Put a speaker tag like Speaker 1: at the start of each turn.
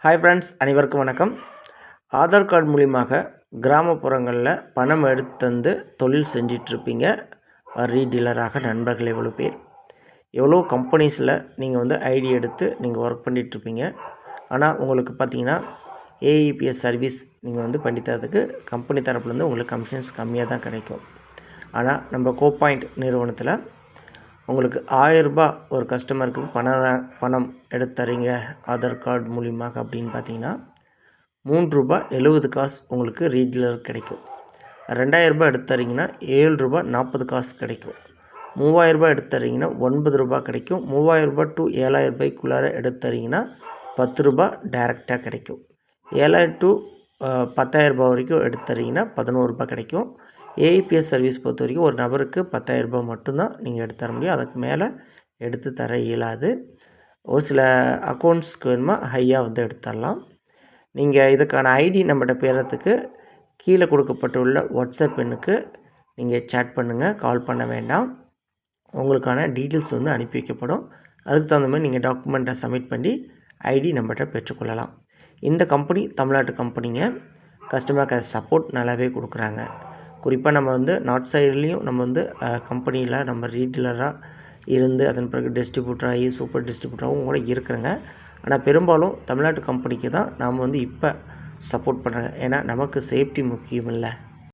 Speaker 1: Hi friends, அனைவருக்கும் வணக்கம். Aadhaar card மூலியமாக கிராமப்புறங்களில் பணம் எடுத்து தொழில் செஞ்சிட்ருப்பீங்க. ரீடீலராக நண்பர்கள் எவ்வளோ பேர், எவ்வளோ கம்பெனிஸில் நீங்கள் ஐடி எடுத்து நீங்கள் ஒர்க் பண்ணிகிட்ருப்பீங்க. ஆனால் உங்களுக்கு பார்த்தீங்கன்னா ஏஇபிஎஸ் சர்வீஸ் நீங்கள் பண்ணி தரதுக்கு கம்பெனி தரப்புலேருந்து உங்களுக்கு கமிஷன்ஸ் கம்மியாக தான் கிடைக்கும். ஆனால் நம்ம கோபாயிண்ட் நிறுவனத்தில் உங்களுக்கு 1000 ரூபாய் ஒரு கஸ்டமருக்கு பணம் எடுத்து தரீங்க ஆதார் கார்டு மூலியமாக அப்படின்னு பார்த்தீங்கன்னா ₹3.70 உங்களுக்கு ரீடீலர் கிடைக்கும். 2000 ரூபாய் எடுத்து தரீங்கன்னா ₹7.40 கிடைக்கும். 3000 ரூபாய் எடுத்து தரீங்கன்னா ₹9 கிடைக்கும். 3000 ரூபாய் டு 7000 ரூபாய்க்குள்ளார எடுத்து தரீங்கன்னா ₹10 டைரெக்டாக கிடைக்கும். 7000 டு 10,000 ரூபாய் வரைக்கும் எடுத்து தரீங்கன்னா ₹11 கிடைக்கும். ஏஇபிஎஸ் சர்வீஸ் பொறுத்த வரைக்கும் ஒரு நபருக்கு ₹10,000 மட்டும்தான் நீங்கள் எடுத்து தர முடியும். அதுக்கு மேலே எடுத்து தர இயலாது. ஒரு சில அக்கௌண்ட்ஸ்க்கு வேணுமா ஹையாக எடுத்து தரலாம். நீங்கள் இதுக்கான ஐடி நம்மகிட்ட பெறத்துக்கு கீழே கொடுக்கப்பட்டுள்ள வாட்ஸ்அப் எண்ணுக்கு நீங்கள் சேட் பண்ணுங்கள், கால் பண்ண வேண்டாம். உங்களுக்கான டீட்டெயில்ஸ் அனுப்பி வைக்கப்படும். அதுக்கு தகுந்த மாதிரி நீங்கள் டாக்குமெண்ட்டை சப்மிட் பண்ணி ஐடி நம்மகிட்ட பெற்றுக்கொள்ளலாம். இந்த கம்பெனி தமிழ்நாட்டு கம்பெனிங்க. கஸ்டமர் கேர் சப்போர்ட் நல்லாவே கொடுக்குறாங்க. குறிப்பாக நம்ம நார்த் சைட்லேயும் நம்ம கம்பெனியில் நம்ம ரீடீலராக இருந்து அதன் பிறகு டிஸ்ட்ரிபியூட்டராகி சூப்பர் டிஸ்ட்ரிபியூட்டராகவும் கூட இருக்கிறேங்க. ஆனால் பெரும்பாலும் தமிழ்நாட்டு கம்பெனிக்கு தான் நாம் இப்போ சப்போர்ட் பண்ணுறேங்க. ஏன்னா நமக்கு சேஃப்டி முக்கியம் இல்லை.